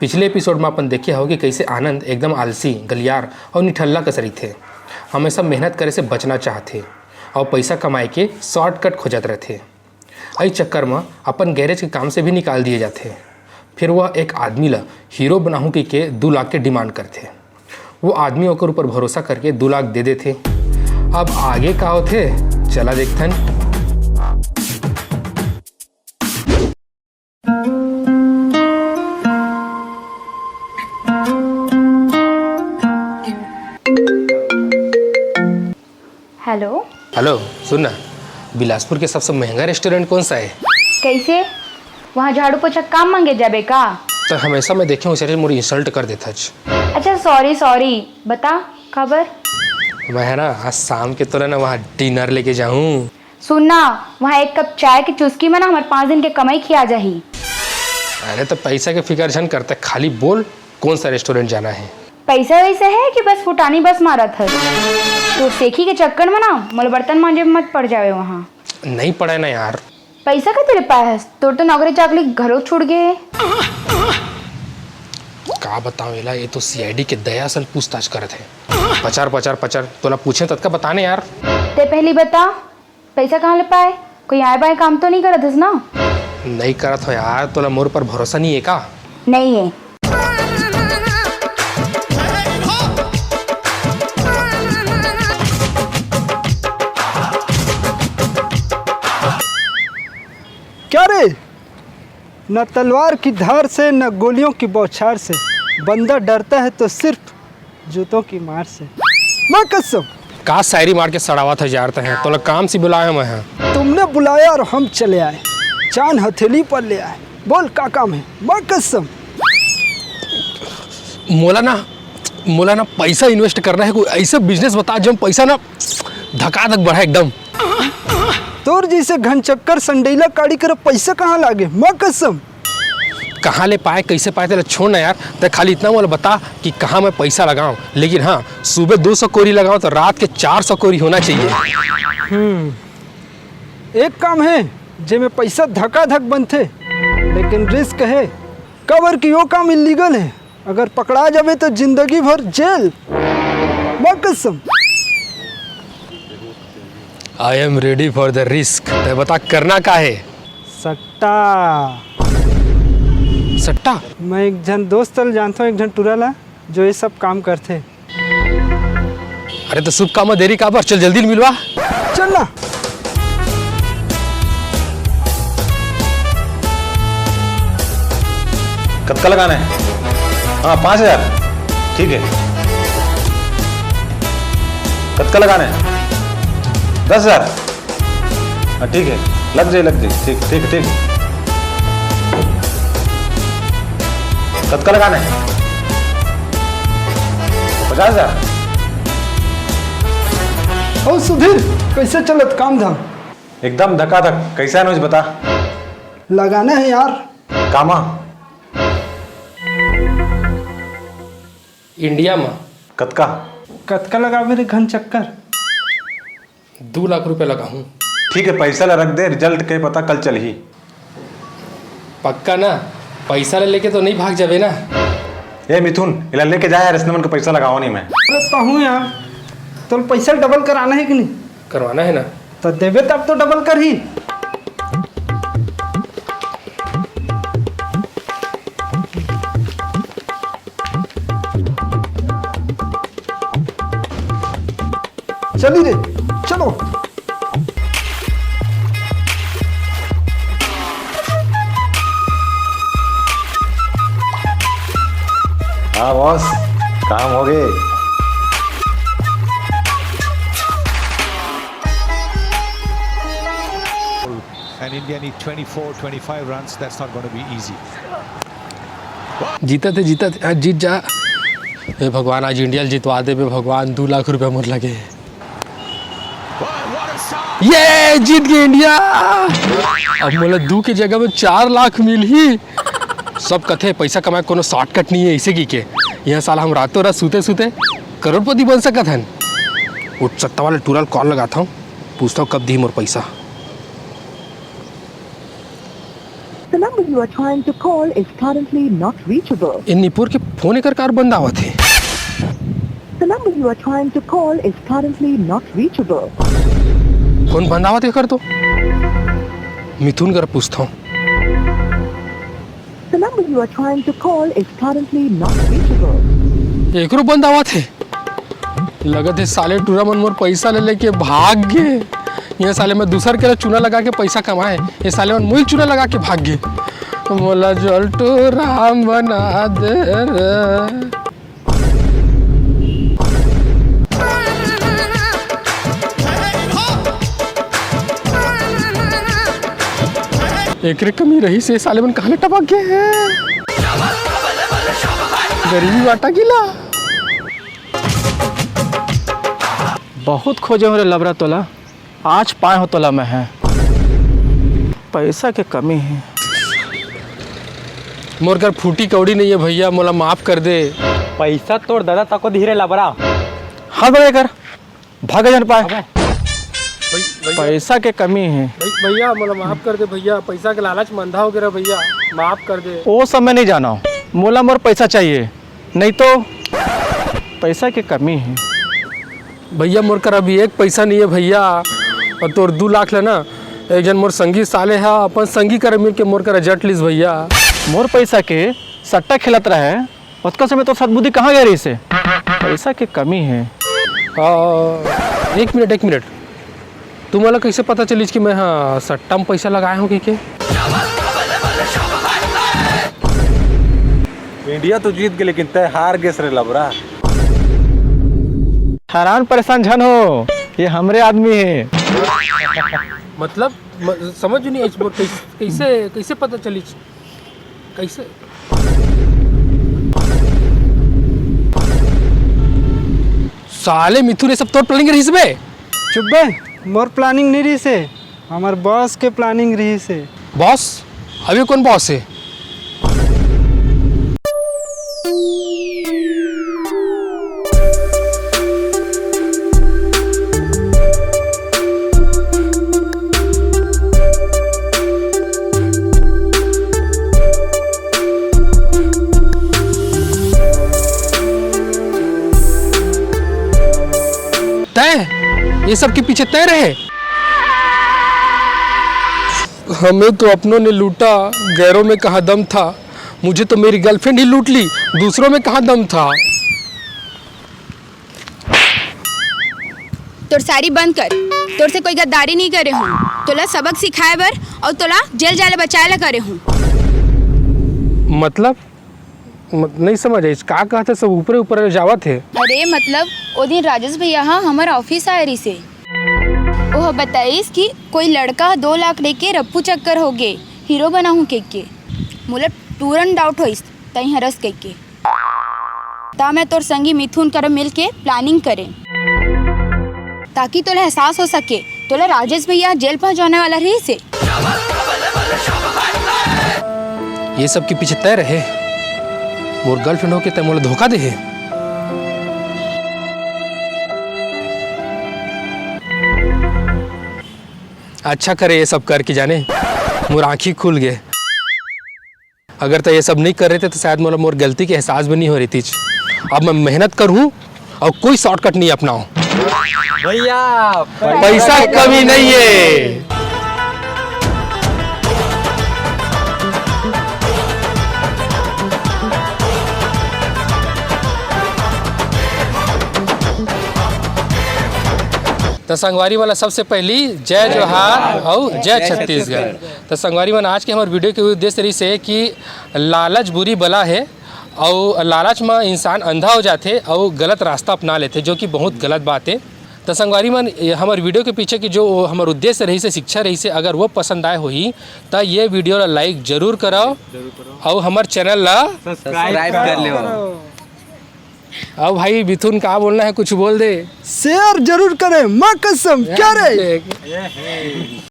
पिछले एपिसोड में अपन देखे हो कि कैसे आनंद एकदम आलसी, गलियार और निठल्ला कसरी थे। हमेशा मेहनत करे से बचना चाहते और पैसा कमाए के शॉर्टकट खोजत रहते। इस चक्कर में अपन गैरेज के काम से भी निकाल दिए जाते। फिर वह एक आदमी ला हीरो बनाहूँ के 2 लाख के डिमांड करते। वो आदमी ओकर ऊपर भरोसा करके 2 लाख दे देते। अब आगे का होते चला देखथन। हेलो हेलो, सुन ना, बिलासपुर के सबसे महंगा रेस्टोरेंट कौन सा है? कैसे? वहाँ झाड़ू पोछा काम मांगे जाबे का? तो हमेशा मैं देखे उसे मुझे इंसल्ट कर देता। अच्छा सॉरी, बता खबर। मैं है ना आज शाम के तोरा ना वहाँ डिनर लेके जाऊँ। सुनना, वहाँ 1 कप चाय की चुस्की में ना हमारे 5 दिन के कमाई खिया जाही। अरे तो पैसा के फिक्र झन करता, खाली बोल कौन सा रेस्टोरेंट जाना है। पैसा वैसा है कि बस फुटानी बस मारा था तो सेखी के चक्कर में ना मल बर्तन मांजे में मत पड़ जावे। वहाँ नहीं पड़ा है ना यार। पैसा का तेरे पास? तोर तो नौकरी चाकरी घरों छूट गए। का बताऊँ एला, ये तो सीआईडी के दया सल पूछताछ करत है। पचार तोला पूछे तत्का बताने यार। ते पहली बता, पैसा कहाँ ले पाए? कोई आए बाए काम तो नहीं करत हस ना? नहीं करत हो यार, तोला मोर पर भरोसा नहीं है का? नहीं है। क्या रे? न तलवार की धार से न गोलियों की बौछार से, बंदा डरता है तो सिर्फ जूतों की मार से। मैं कसम का शायरी मार के सड़ावा था जारते हैं। तोला काम से बुलाया मैं है। तुमने बुलाया और हम चले आए, चांद हथेली पर ले आए। बोल का काम है? मैं कसम मोला ना पैसा इन्वेस्ट करना है। कोई ऐसा बिजनेस बता जो पैसा ना धका बढ़ा एकदम। तोर जैसे घन चक्कर संडेला काड़ी कर पैसा कहाँ लागे? मैं कसम कहाँ ले पाए, कैसे पाए तेरा छोड़ ना यार। तो खाली इतना मोला बता कि कहाँ मैं पैसा लगाऊं। लेकिन हाँ, सुबह 200 कोरी लगाऊं तो रात के 400 कोरी होना चाहिए। एक काम है जे पैसा धका धक बनते, लेकिन रिस्क है। कवर की वो काम इलीगल है। अगर पकड़ा जावे तो जिंदगी भर जेल। मैं कसम I am ready for the risk. तो बता करना का है? सट्टा। मैं एक जन दोस्त जानता हूँ, एक जन टूरला जो ये सब काम करते। अरे तो शुभ काम में देरी का पर, चल जल्दी मिलवा। चल ना। कब लगाना है? हाँ 5000 ठीक है। कब लगाना है? 10,000 हाँ ठीक है। लग जाए ठीक। कब लगाना है? 50,000। ओ सुधीर, कैसे चलत काम धाम? एकदम धकाधक। कैसा है मुझे बता। लगाना है यार। कामा इंडिया में कतका लगा मेरे घन चक्कर? 2 लाख रुपए लगाऊं। ठीक है, पैसा ला रख दे, रिजल्ट के पता कल चल ही। पक्का ना? पैसा लेके तो नहीं भाग जावे ना? ये मिथुन इला लेके जाए यार, इसने मन को पैसा लगाओ नहीं मैं। अरे कहूँ यार, तो पैसा डबल कराना है कि नहीं? करवाना है ना? तो देवे तब तो डबल कर ही। चली रे, चलो। हाँ बॉस, काम हो गए। And India need 24-25 runs. That's not going to be easy. जीता थे आज जीत जा। हे भगवान, आज इंडिया जितवा दे बे भगवान। 2 लाख रुपए मोर लगे। ये जीत गए इंडिया। अब मोला 2 की जगह में 4 लाख मिल ही। सब कथे पैसा कमाए कोनो शॉर्टकट नहीं है। इसे की के यहाँ साला हम रातों रात सूते करोड़पति बन सकत हन। उठ सत्ता वाले टूरल कॉल लगाता हूँ, पूछता हूँ कब दी मोर पैसा। The number you are trying to call is currently not reachable. इन निपुर के फोन एकर कार बंद आवत है। The number you are trying to call is currently not reachable. Phone बंद आवत है कर तो मिथुन कर पूछता हूँ। The number you are trying to call is currently not reachable. एकरो बंद आवत है। लगत है साले टूरा मन मोर पैसा ले लेके भाग गए। ये साले में दूसर के चूना लगा के पैसा कमाए, ये साले मन मुझे चूना लगा के भाग गए। मोला जलटू राम बना दे रे। एकरे कमी रही से साले मन कहाँ टपक गए हैं। गरीबी बाटा गिला। बहुत खोजे हो रे लबरा तोला, आज पाए हो तोला में है। पैसा के कमी है। मोर घर फूटी कौड़ी नहीं है भैया, मोला माफ कर दे। पैसा तोड़ दादा तको धीरे लबरा। हाँ बड़े कर भाग जन पाए। पैसा के कमी है भैया मोला माफ कर दे भैया, पैसा के लालच में अंधा हो गया भैया, माफ कर दे। वो सब मैं नहीं जाना हूँ, मोला मोर पैसा चाहिए, नहीं तो पैसा की कमी है। भैया मोर कर अभी एक पैसा नहीं है भैया, और तोर 2 लाख लेना। एक जन मोर संगी साले है, अपन संगी कर मिल के मोर कर जट लीस भैया। मोर पैसा के सट्टा खिलत रहा है, उसका समय तो सद्बुद्धि कहाँ गया रही से। पैसा की कमी है। एक मिनट तू मोला कैसे पता चलिस कि मैं हाँ सट्टा में पैसा लगाया हूँ कि इंडिया तो जीत गए लेकिन तय हार गए रे लबरा। हैरान परेशान झन हो, ये हमरे आदमी है। मतलब समझ नहीं आई कैसे पता चली कैसे। साले मिथुन ये सब तोड़ प्लानिंग रही बे। चुप बे, मोर प्लानिंग नहीं रही से, हमार बॉस के प्लानिंग रही से। बॉस? अभी कौन बॉस है? ये सब के पीछे तय रहे। हमें तो अपनों ने लूटा, गैरों में कहाँ दम था। मुझे तो मेरी गर्लफ्रेंड ही लूट ली, दूसरों में कहाँ दम था। तोर सारी बंद कर, तोर से कोई गद्दारी नहीं करे हूँ। तोला सबक सिखाए बर और तोला जेल जाले बचाए ला करे हूँ। मतलब नहीं समझ आई का कहते सब ऊपर जावा थे। अरे मतलब वो दिन राजेश भैया हाँ हमारा ऑफिस आए रही से, वो बताइस कि कोई लड़का 2 लाख लेके रप्पू चक्कर हो गए, हीरो बना हूँ के मुझे तुरंत डाउट होइस तई हरस के ता मैं तोर संगी मिथुन कर मिल के प्लानिंग करें ताकि तोला एहसास हो सके तोला राजेश भैया जेल पहुँचाने वाला रही से। ये सब के पीछे तय रहे, मोर गर्लफ्रेंड होके तय मोला धोखा दे है। अच्छा करे ये सब करके जाने मोर आँखी खुल गए। अगर तो ये सब नहीं कर रहे थे तो शायद मोर गलती के एहसास भी नहीं हो रही थी। अब मैं मेहनत करूँ और कोई शॉर्टकट नहीं अपनाऊं। भैया पैसा कमी नहीं है। तो संगवारी वाला सबसे पहली जय जोहार और जय छत्तीसगढ़। तो संगवारी वाला आज के हमारे वीडियो के उद्देश्य रही से कि लालच बुरी बला है और लालच में इंसान अंधा हो जाते और गलत रास्ता अपना लेते, जो कि बहुत गलत बात है। तो संगवारी मन हमारे वीडियो के पीछे की जो हमारे उद्देश्य रही से शिक्षा रही से अगर वो पसंद आए हुई तो ये वीडियो ला लाइक जरूर कराओ और हमारे चैनल ला सब्सक्राइब कर ले। अब भाई मिथुन क्या बोलना है, कुछ बोल दे। शेयर जरूर करें, माँ कसम क्या रे।